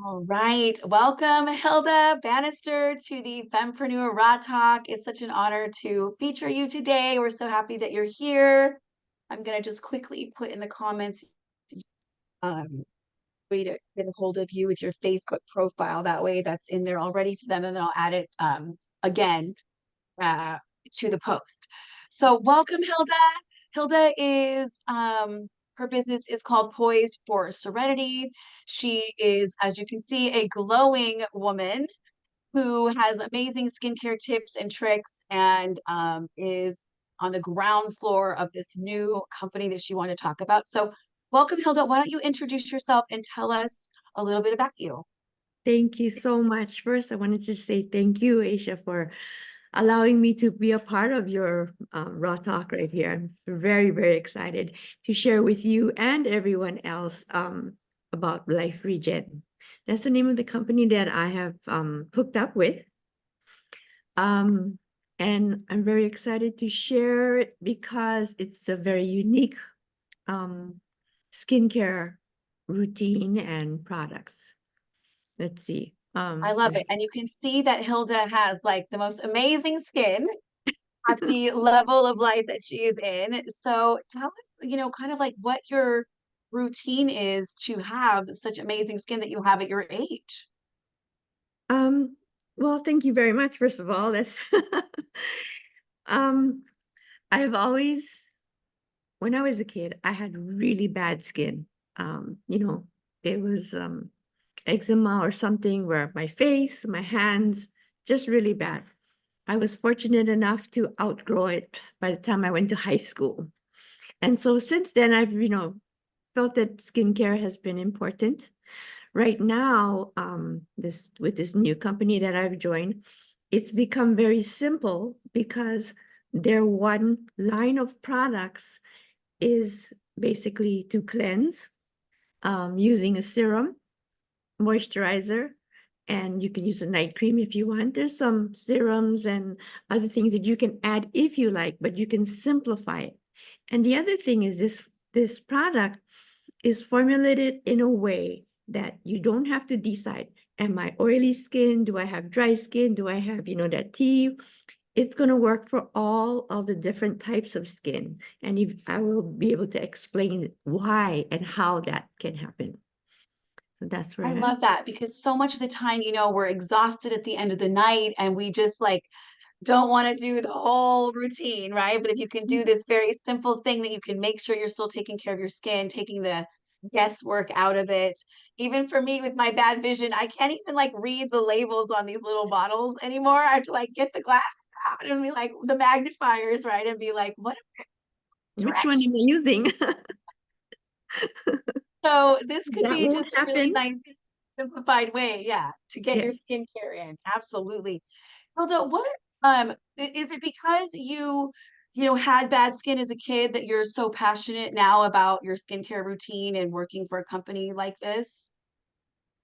All right. Welcome, Hilda Bannister, to the Fempreneur Raw Talk. It's such an honor to feature you today. We're so happy that you're here. I'm going to just quickly put in the comments way to get a hold of you with your Facebook profile. That way, that's in there already for them, and then I'll add it again uh, to the post. So, welcome, Hilda. Hilda is her business is called Poised for Serenity. She is, as you can see, a glowing woman who has amazing skincare tips and tricks and is on the ground floor of this new company that she wanted to talk about. So, welcome, Hilda. Why don't you introduce yourself and tell us a little bit about you? Thank you so much. First, I wanted to say thank you, Asia, for allowing me to be a part of your Raw Talk right here. I'm very, very excited to share with you and everyone else about Life Regen. That's the name of the company that I have hooked up with. And I'm very excited to share it because it's a very unique skincare routine and products. Let's see. I love it. And you can see that Hilda has like the most amazing skin at the level of life that she is in. So tell us, kind of like what your routine is to have such amazing skin that you have at your age. Um, well, thank you very much, first of all. That's um, I've always, when I was a kid, I had really bad skin. You know, it was eczema or something where my face, my hands, just really bad. I was fortunate enough to outgrow it by the time I went to high school. And so since then, I've, felt that skincare has been important. Right now, this with this new company that I've joined, it's become very simple because their one line of products is basically to cleanse using a serum, moisturizer, and you can use a night cream if you want. There's some serums and other things that you can add if you like, but you can simplify it. And the other thing is this product is formulated in a way that you don't have to decide, am I oily skin? Do I have dry skin? Do I have, that tea? It's going to work for all of the different types of skin. And if I will be able to explain why and how that can happen. So that's where I I am. love that because so much of the time, we're exhausted at the end of the night and we just like don't want to do the whole routine, right? But if you can do this very simple thing that you can make sure you're still taking care of your skin, taking the guesswork out of it. Even for me with my bad vision, I can't even like read the labels on these little bottles anymore. I have to like get the glass out and be like the magnifiers, right? And be like, what Which one direction? am I using? So this could That be won't just a really happen. nice simplified way, yeah, to get your Yes. skincare in. Absolutely. Hilda, is it because you had bad skin as a kid that you're so passionate now about your skincare routine and working for a company like this?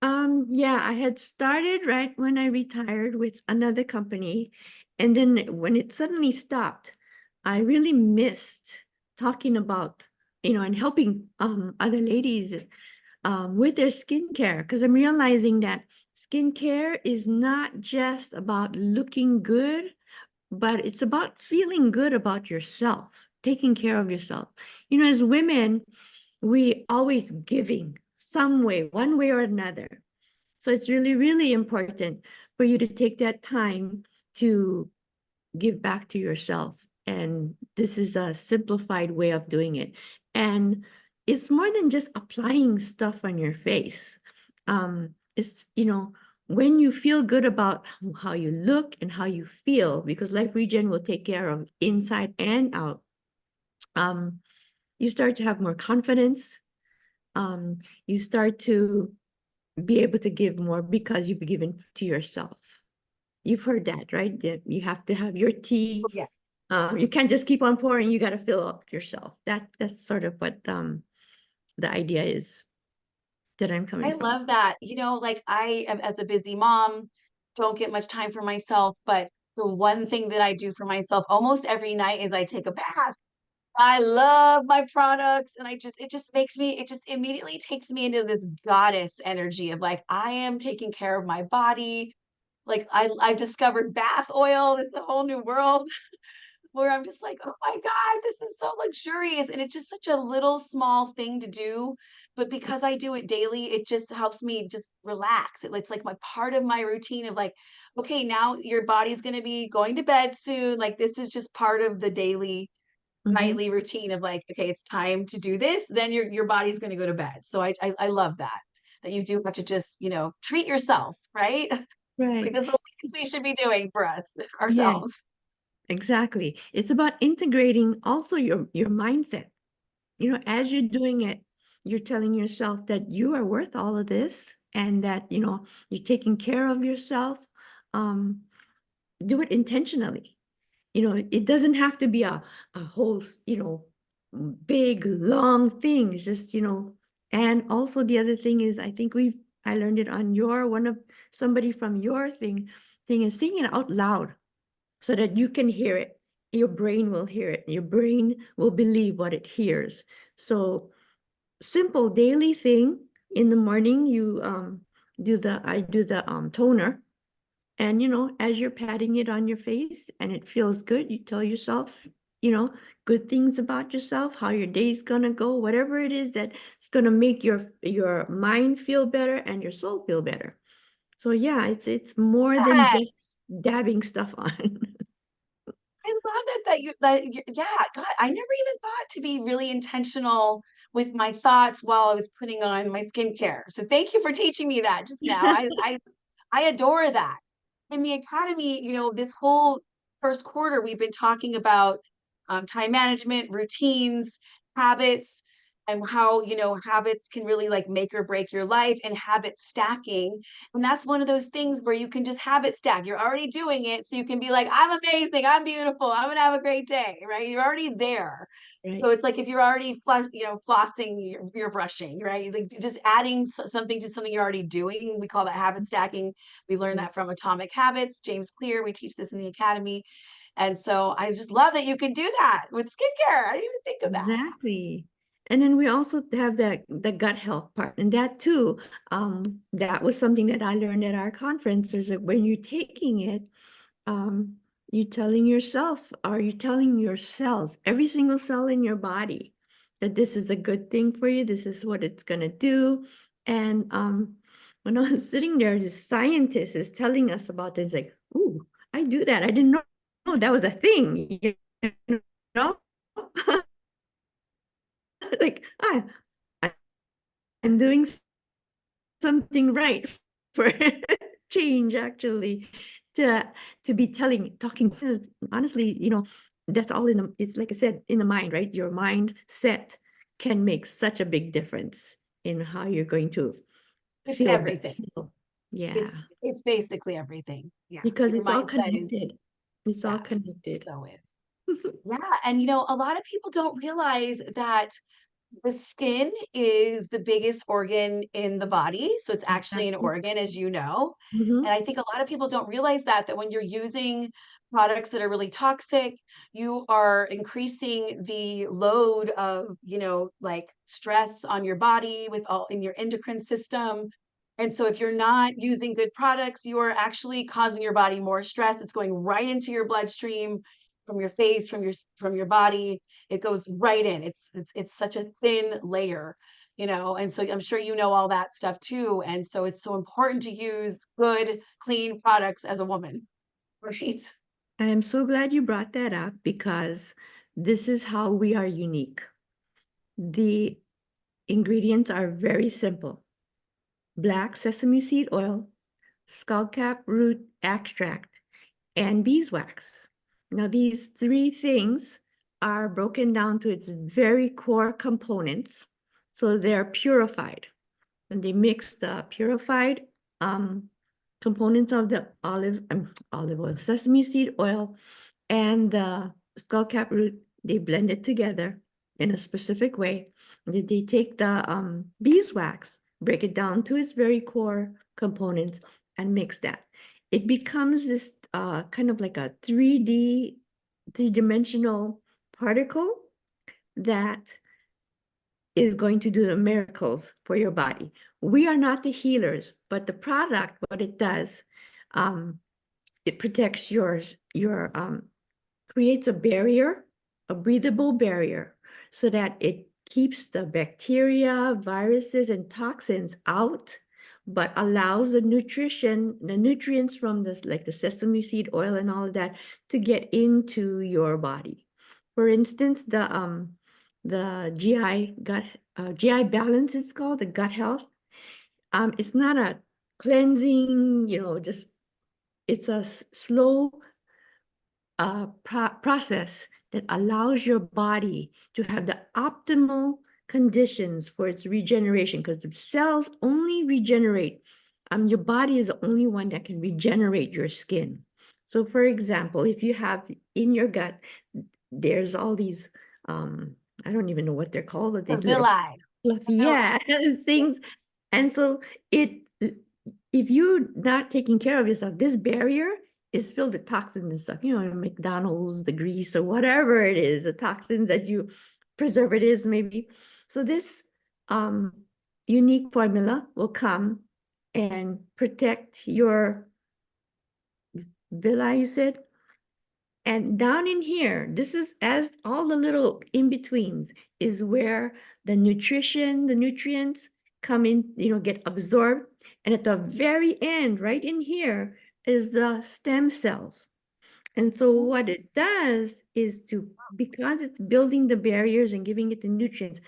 Yeah, I had started right when I retired with another company. And then when it suddenly stopped, I really missed talking about, and helping other ladies with their skincare because I'm realizing that skincare is not just about looking good, but it's about feeling good about yourself, taking care of yourself. As women, we always giving some way, one way or another. So it's really, really important for you to take that time to give back to yourself. And this is a simplified way of doing it. And it's more than just applying stuff on your face. It's, when you feel good about how you look and how you feel, because Life Regen will take care of inside and out, um, you start to have more confidence. You start to be able to give more because you've given to yourself. You've heard that, right? That you have to have your tea. Yeah. You can't just keep on pouring. You got to fill up yourself. That's sort of what the idea is that I'm I coming from. love that. Like I am as a busy mom, don't get much time for myself, but the one thing that I do for myself almost every night is I take a bath. I love my products and it just makes me, it just immediately takes me into this goddess energy of like, I am taking care of my body. Like I've discovered bath oil. It's a whole new world where I'm just like, oh my God, this is so luxurious. And it's just such a little small thing to do. But because I do it daily, it just helps me just relax. It's like my part of my routine of like, okay, now your body's going to be going to bed soon. Like this is just part of the daily Mhm. nightly routine of like, okay, it's time to do this, then your body's going to go to bed. So I love that that you do have to just, treat yourself, right? Like Right. that's the least we should be doing for us Yeah, ourselves. exactly. It's about integrating also your mindset. As you're doing it, you're telling yourself that you are worth all of this and that, you're taking care of yourself. Um, do it intentionally. It doesn't have to be a whole, big, long thing. It's just, and also the other thing is, I learned it on somebody from your thing is singing it out loud so that you can hear it. Your brain will hear it. Your brain will believe what it hears. So simple daily thing in the morning, I do the toner, and as you're patting it on your face and it feels good, you tell yourself, you know, good things about yourself, how your day's gonna go, whatever it is that's gonna make your mind feel better and your soul feel better. So yeah, it's more than Yes. just dabbing stuff on. I love that yeah, God, I never even thought to be really intentional with my thoughts while I was putting on my skincare. So thank you for teaching me that just now. I adore that. In the academy, this whole first quarter, we've been talking about time management, routines, habits, and how, habits can really like make or break your life and habit stacking. And that's one of those things where you can just habit stack. You're already doing it. So you can be like, I'm amazing. I'm beautiful. I'm going to have a great day. Right. You're already there. Right. So it's like if you're already flossing, you're brushing, right? Like just adding something to something you're already doing. We call that habit stacking. We learned Right. that from Atomic Habits, James Clear. We teach this in the academy. And so I just love that you can do that with skincare. I didn't even think of that. Exactly. And then we also have the gut health part, and that too, that was something that I learned at our conference. Is that when you're taking it, um, you're telling yourself, or you're telling your cells, every single cell in your body, that this is a good thing for you. This is what it's gonna do. And when I was sitting there, the scientist is telling us about this, like, ooh, I do that. I didn't know that was a thing. You know? Like I, I'm doing something right for change, actually, to to be talking. Honestly, that's all it's like I said, in the mind, right? Your mindset can make such a big difference in how you're going to It's feel better. everything. Yeah, It's basically everything. Yeah. because Your it's all mindset is, connected. It's all yeah, connected. so is. Yeah. And a lot of people don't realize that the skin is the biggest organ in the body. So it's actually an Exactly. organ, as you know. And Hmm. I think a lot of people don't realize that when you're using products that are really toxic, you are increasing the load of, like stress on your body with all in your endocrine system. And so if you're not using good products, you are actually causing your body more stress. It's going right into your bloodstream from your face, from your body. It goes right in. It's such a thin layer, and so I'm sure you know all that stuff too. And so it's so important to use good, clean products as a woman, right? I am so glad you brought that up because this is how we are unique. The ingredients are very simple: black sesame seed oil, skullcap root extract, and beeswax. Now, these three things are broken down to its very core components. So they're purified. And they mix the purified um, components of the olive oil, sesame seed oil, and the skullcap root. They blend it together in a specific way. Then they take the beeswax, break it down to its very core components, and mix that. It becomes this kind of like a 3D, three-dimensional particle that is going to do the miracles for your body. We are not the healers, but the product, what it does, it protects your creates a barrier, a breathable barrier, so that it keeps the bacteria, viruses, and toxins out, but allows the nutrients from this, like the sesame seed oil and all of that, to get into your body. For instance, the GI balance, it's called, the gut health. It's not a cleansing, just it's a slow process that allows your body to have the optimal conditions for its regeneration, because the cells only regenerate. Your body is the only one that can regenerate your skin. So, for example, if you have in your gut, there's all these, I don't even know what they're called, but The these little villi. fluffy, The villi. yeah, things. And so if you're not taking care of yourself, this barrier is filled with toxins and stuff, McDonald's, the grease or whatever it is, the toxins that you, preservatives maybe. So this unique formula will come and protect your villi, you said. And down in here, this is as all the little in-betweens is where the nutrients come in, get absorbed. And at the very end, right in here, is the stem cells. And so what it does is because it's building the barriers and giving it the nutrients,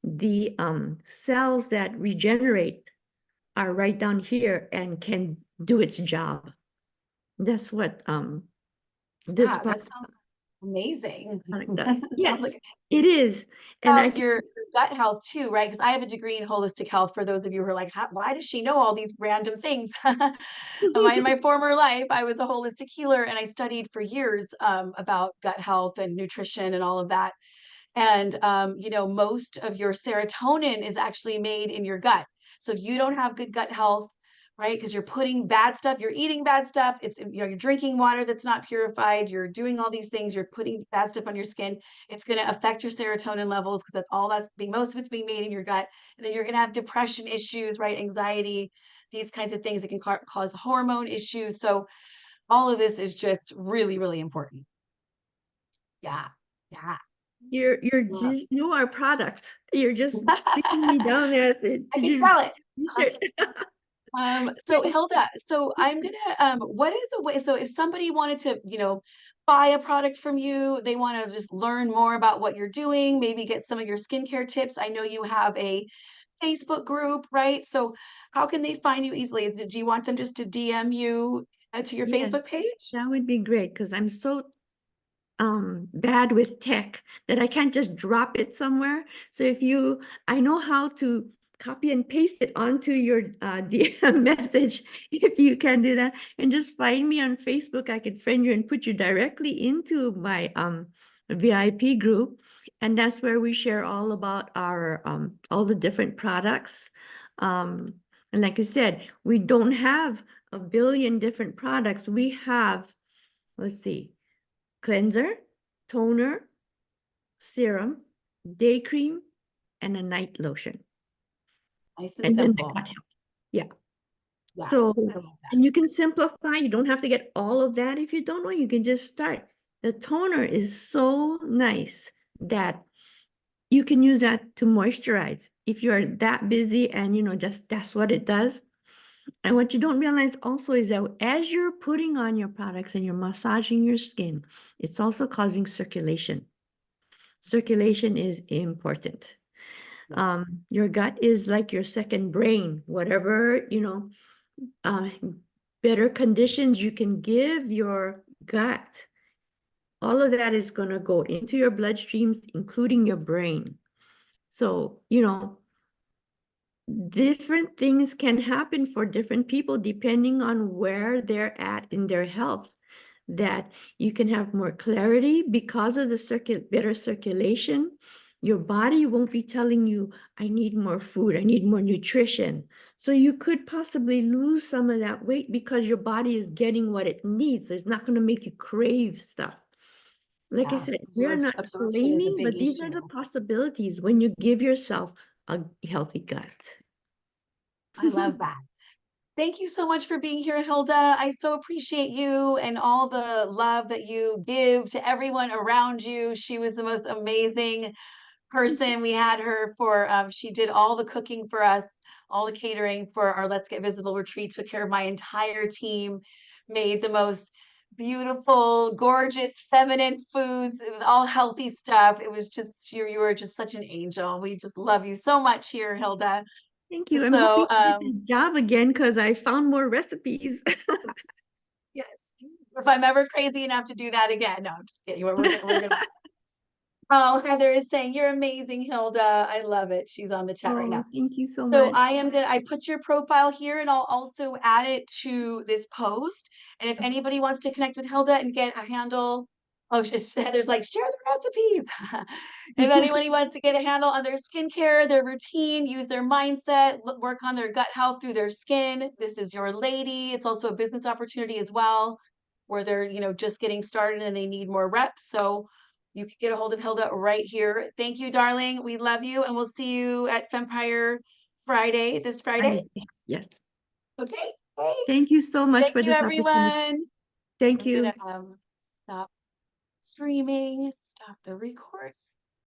the cells that regenerate are right down here and can do its job. That's what this Yeah, that sounds amazing. product does. It sounds Yes, like it is. And I about can, your gut health too, right? Because I have a degree in holistic health. For those of you who are like, why does she know all these random things? In my former life, I was a holistic healer and I studied for years about gut health and nutrition and all of that. And most of your serotonin is actually made in your gut. So if you don't have good gut health, right, because you're putting bad stuff, you're eating bad stuff, it's you're drinking water that's not purified, you're doing all these things, you're putting bad stuff on your skin, it's going to affect your serotonin levels because that's all that's being most of it's being made in your gut. And then you're going to have depression issues, right, anxiety, these kinds of things that can cause hormone issues. So all of this is just really, really important. Yeah. Yeah. you're Yeah. just, you are a product. You're just picking me down there. I Did can you sell it. research? So Hilda, so I'm gonna what is a way, so if somebody wanted to, buy a product from you, they want to just learn more about what you're doing, maybe get some of your skincare tips. I know you have a Facebook group, right? So how can they find you easily? Do you want them just to DM you to your Yes, Facebook page? that would be great because I'm so bad with tech that I can't just drop it somewhere. So I know how to copy and paste it onto your DM message if you can do that. And just find me on Facebook. I can friend you and put you directly into my VIP group. And that's where we share all about our all the different products. And like I said, we don't have a billion different products. We have, let's see, cleanser, toner, serum, day cream, and a night lotion. Nice and And then the simple. gut health. Yeah. Yeah, So, I love that. and you can simplify. You don't have to get all of that. If you don't know, you can just start. The toner is so nice that you can use that to moisturize if you're that busy and just that's what it does. And what you don't realize also is that as you're putting on your products and you're massaging your skin, it's also causing circulation. Circulation is important. Yeah. Your gut is like your second brain. Whatever, uh, better conditions you can give your gut, all of that is going to go into your bloodstreams, including your brain. So, different things can happen for different people depending on where they're at in their health. That you can have more clarity because of the better circulation. Your body won't be telling you, I need more food, I need more nutrition. So you could possibly lose some of that weight because your body is getting what it needs. It's not going to make you crave stuff. Like I Yeah, said, we are not absorption is a claiming, big but these are issue. the possibilities when you give yourself a healthy gut. I love that. Thank you so much for being here, Hilda. I so appreciate you and all the love that you give to everyone around you. She was the most amazing person. We had her for, she did all the cooking for us, all the catering for our Let's Get Visible retreat, took care of my entire team, made the most beautiful, gorgeous, feminine foods. It was all healthy stuff. It was just, you were just such an angel. We just love you so much here, Hilda. Thank you. I'm hoping So, to get this job again because I found more recipes. yes, if I'm ever crazy enough to do that again, no, I'm just kidding. We're gonna. Oh, Heather is saying you're amazing, Hilda. I love it. She's on the chat right Oh, now. thank you so So much. I put your profile here and I'll also add it to this post. And if Okay. anybody wants to connect with Hilda and get a handle, oh, Heather's like, share the recipes. If anybody wants to get a handle on their skincare, their routine, use their mindset, work on their gut health through their skin, this is your lady. It's also a business opportunity as well, where they're, just getting started and they need more reps. So you can get a hold of Hilda right here. Thank you, darling. We love you, and we'll see you at Fempire Friday, this Friday. Yes. Okay. Hey. Thank you so much Thank for you, this opportunity. everyone. Thank I'm gonna you. stop streaming, stop the record.